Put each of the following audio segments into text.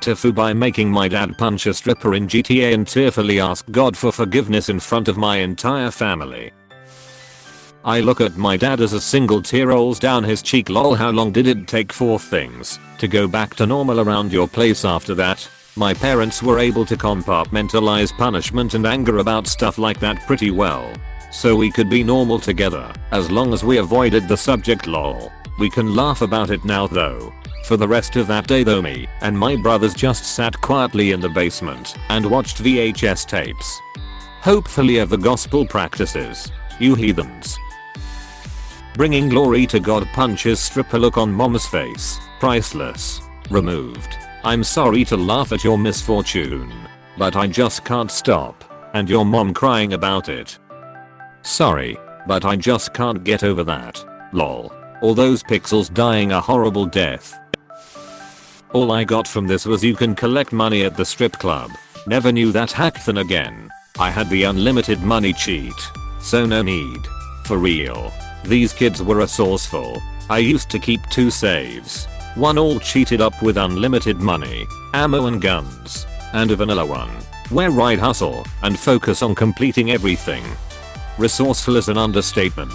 TIFU by making my dad punch a stripper in GTA and tearfully ask God for forgiveness in front of my entire family. I look at my dad as a single tear rolls down his cheek. Lol, how long did it take for things to go back to normal around your place after that? My parents were able to compartmentalize punishment and anger about stuff like that pretty well. So we could be normal together as long as we avoided the subject. Lol. We can laugh about it now though. For the rest of that day though, me and my brothers just sat quietly in the basement and watched VHS tapes. Hopefully of the gospel practices. You heathens. Bringing glory to God punches stripper. Look on mom's face. Priceless. Removed. I'm sorry to laugh at your misfortune, but I just can't stop. And your mom crying about it. Sorry, but I just can't get over that. Lol. All those pixels dying a horrible death. All I got from this was you can collect money at the strip club. Never knew that hack. Then again, I had the unlimited money cheat, so no need. For real. These kids were resourceful. I used to keep 2 saves. One all cheated up with unlimited money, ammo and guns, and a vanilla one, where I'd hustle and focus on completing everything. Resourceful is an understatement.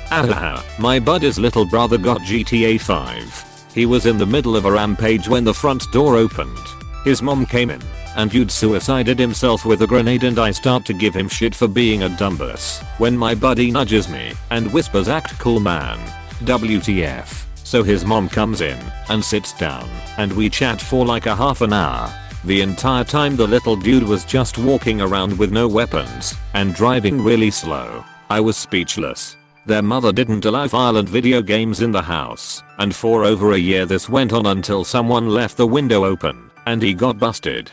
Ahaha, my buddy's little brother got GTA 5. He was in the middle of a rampage when the front door opened. His mom came in, and you'd suicided himself with a grenade, and I start to give him shit for being a dumbass when my buddy nudges me and whispers, act cool man. WTF. So his mom comes in and sits down and we chat for like a half an hour. The entire time the little dude was just walking around with no weapons and driving really slow. I was speechless. Their mother didn't allow violent video games in the house, and for over a year this went on until someone left the window open and he got busted.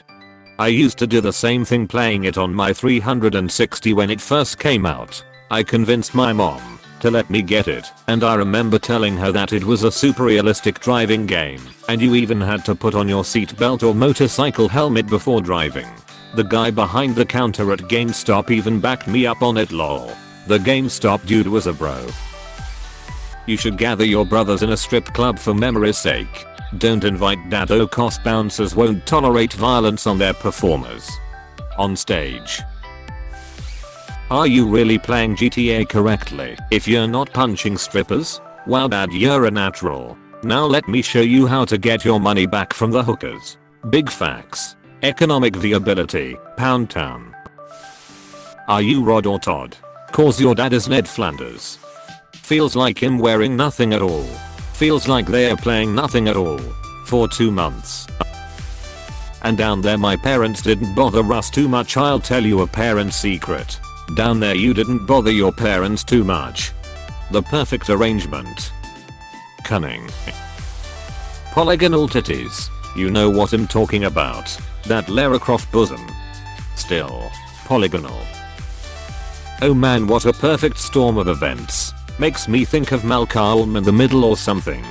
I used to do the same thing playing it on my 360 when it first came out. I convinced my mom to let me get it, and I remember telling her that it was a super realistic driving game and you even had to put on your seatbelt or motorcycle helmet before driving. The guy behind the counter at GameStop even backed me up on it. Lol. The GameStop dude was a bro. You should gather your brothers in a strip club for memory's sake. Don't invite dado cos bouncers won't tolerate violence on their performers. On stage. Are you really playing GTA correctly if you're not punching strippers? Wow dad, you're a natural. Now let me show you how to get your money back from the hookers. Big facts. Economic viability. Pound Town. Are you Rod or Todd? Cause your dad is Ned Flanders. Feels like him wearing nothing at all. Feels like they're playing nothing at all. For 2 months. And down there my parents didn't bother us too much. I'll tell you a parent secret. Down there you didn't bother your parents too much. The perfect arrangement. Cunning. Polygonal titties. You know what I'm talking about. That Lara Croft bosom. Still. Polygonal. Oh man, what a perfect storm of events. Makes me think of Malcolm in the Middle or something.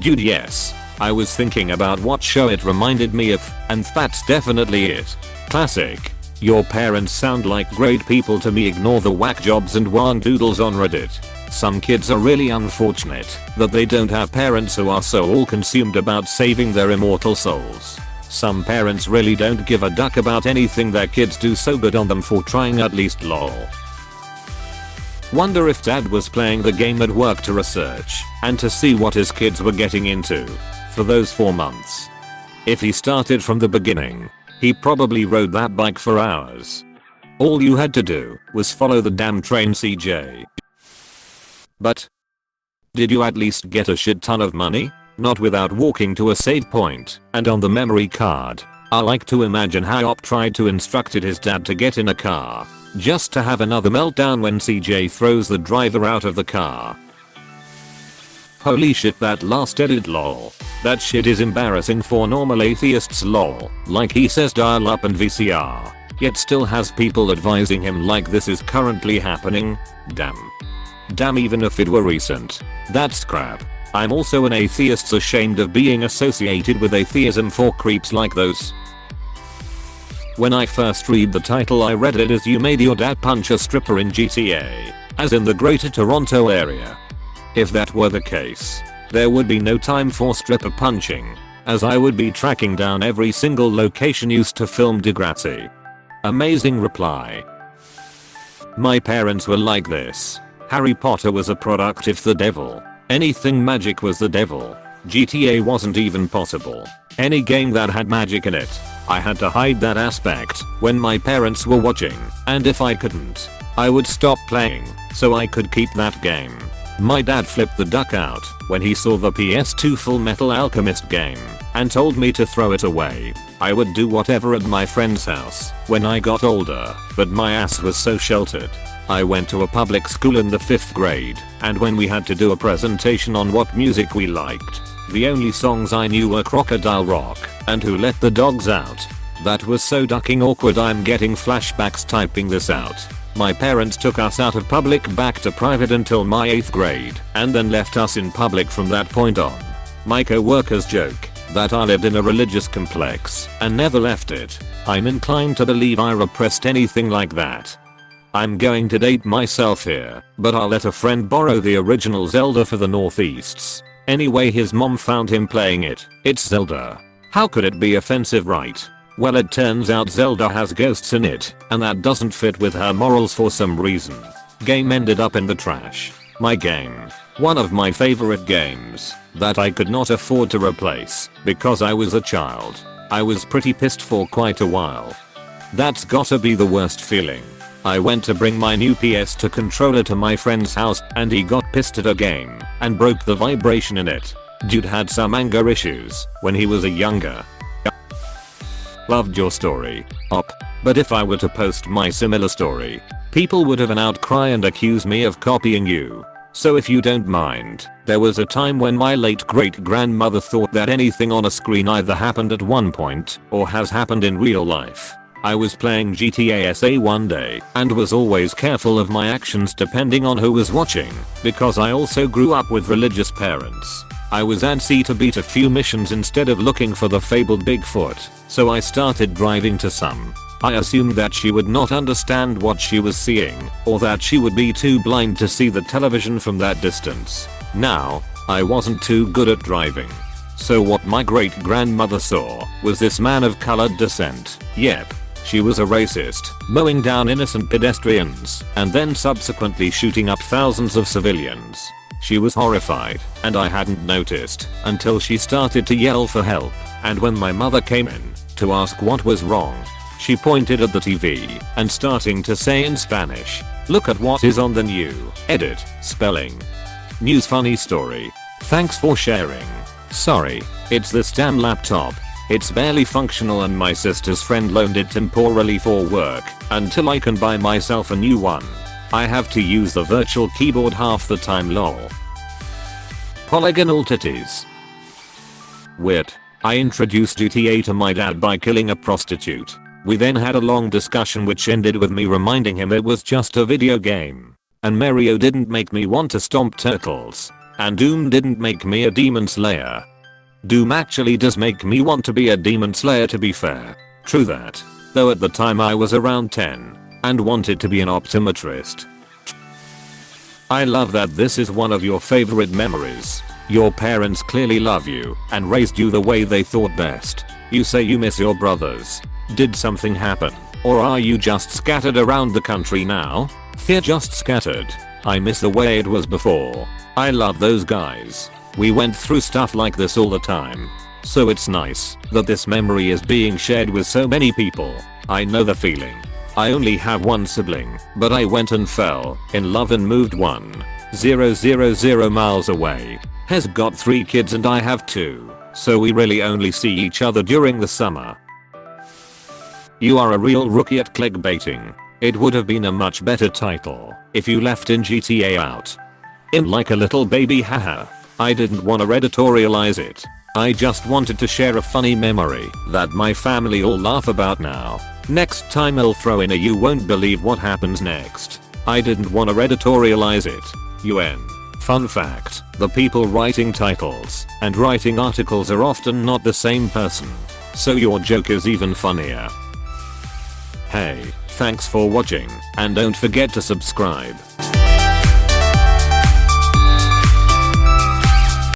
Dude, yes. I was thinking about what show it reminded me of, and that's definitely it. Classic. Your parents sound like great people to me. Ignore the whack jobs and wang doodles on Reddit. Some kids are really unfortunate that they don't have parents who are so all consumed about saving their immortal souls. Some parents really don't give a duck about anything their kids do, so good on them for trying at least. Lol. Wonder if dad was playing the game at work to research and to see what his kids were getting into for those 4 months. If he started from the beginning, he probably rode that bike for hours. All you had to do was follow the damn train, CJ. But did you at least get a shit ton of money? Not without walking to a save point and on the memory card. I like to imagine how Op tried to instructed his dad to get in a car just to have another meltdown when CJ throws the driver out of the car. Holy shit, that last edit. Lol. That shit is embarrassing for normal atheists. Lol. Like he says dial up and VCR, yet still has people advising him like this is currently happening. Damn, even if it were recent. That's crap. I'm also an atheist, ashamed of being associated with atheism for creeps like those. When I first read the title I read it as you made your dad punch a stripper in GTA, as in the Greater Toronto area. If that were the case, there would be no time for stripper punching, as I would be tracking down every single location used to film Degrassi. Amazing reply. My parents were like this. Harry Potter was a product of the devil. Anything magic was the devil. GTA wasn't even possible. Any game that had magic in it, I had to hide that aspect when my parents were watching, and if I couldn't, I would stop playing so I could keep that game. My dad flipped the duck out when he saw the PS2 Full Metal Alchemist game and told me to throw it away. I would do whatever at my friend's house when I got older, but my ass was so sheltered. I went to a public school in the 5th grade, and when we had to do a presentation on what music we liked, the only songs I knew were Crocodile Rock and Who Let the Dogs Out. That was so ducking awkward. I'm getting flashbacks typing this out. My parents took us out of public back to private until my 8th grade and then left us in public from that point on. My co-workers joke that I lived in a religious complex and never left it. I'm inclined to believe I repressed anything like that. I'm going to date myself here, but I'll let a friend borrow the original Zelda for the Northeasts. Anyway, his mom found him playing it. It's Zelda. How could it be offensive, right? Well, it turns out Zelda has ghosts in it, and that doesn't fit with her morals for some reason. Game ended up in the trash. My game. One of my favorite games that I could not afford to replace because I was a child. I was pretty pissed for quite a while. That's gotta be the worst feeling. I went to bring my new PS2 controller to my friend's house and he got pissed at a game and broke the vibration in it. Dude had some anger issues when he was a younger. Loved your story, op. But if I were to post my similar story, people would have an outcry and accuse me of copying you. So if you don't mind, there was a time when my late great grandmother thought that anything on a screen either happened at one point or has happened in real life. I was playing GTA SA one day and was always careful of my actions depending on who was watching, because I also grew up with religious parents. I was antsy to beat a few missions instead of looking for the fabled Bigfoot, so I started driving to some. I assumed that she would not understand what she was seeing, or that she would be too blind to see the television from that distance. Now, I wasn't too good at driving. So what my great grandmother saw was this man of colored descent. Yep. She was a racist, mowing down innocent pedestrians and then subsequently shooting up thousands of civilians. She was horrified, and I hadn't noticed until she started to yell for help, and when my mother came in to ask what was wrong, she pointed at the TV and starting to say in Spanish, "Look at what is on the new." Edit. Spelling. News. Funny story. Thanks for sharing. Sorry, it's this damn laptop. It's barely functional and my sister's friend loaned it temporarily for work until I can buy myself a new one. I have to use the virtual keyboard half the time, lol. Polygonal titties. Weird. I introduced GTA to my dad by killing a prostitute. We then had a long discussion which ended with me reminding him it was just a video game. And Mario didn't make me want to stomp turtles. And Doom didn't make me a demon slayer. Doom actually does make me want to be a demon slayer, to be fair. True that. Though at the time I was around 10 and wanted to be an optometrist. I love that this is one of your favorite memories. Your parents clearly love you and raised you the way they thought best. You say you miss your brothers. Did something happen? Or are you just scattered around the country now? Fear just scattered. I miss the way it was before. I love those guys. We went through stuff like this all the time. So it's nice that this memory is being shared with so many people. I know the feeling. I only have one sibling, but I went and fell in love and moved 1,000 miles away. Has got 3 kids and I have 2, so we really only see each other during the summer. You are a real rookie at clickbaiting. It would have been a much better title if you left in GTA out. In like a little baby, haha. I didn't want to editorialize it. I just wanted to share a funny memory that my family all laugh about now. Next time I'll throw in a "you won't believe what happens next." I didn't want to editorialize it. UN. Fun fact, the people writing titles and writing articles are often not the same person. So your joke is even funnier. Hey, thanks for watching, and don't forget to subscribe.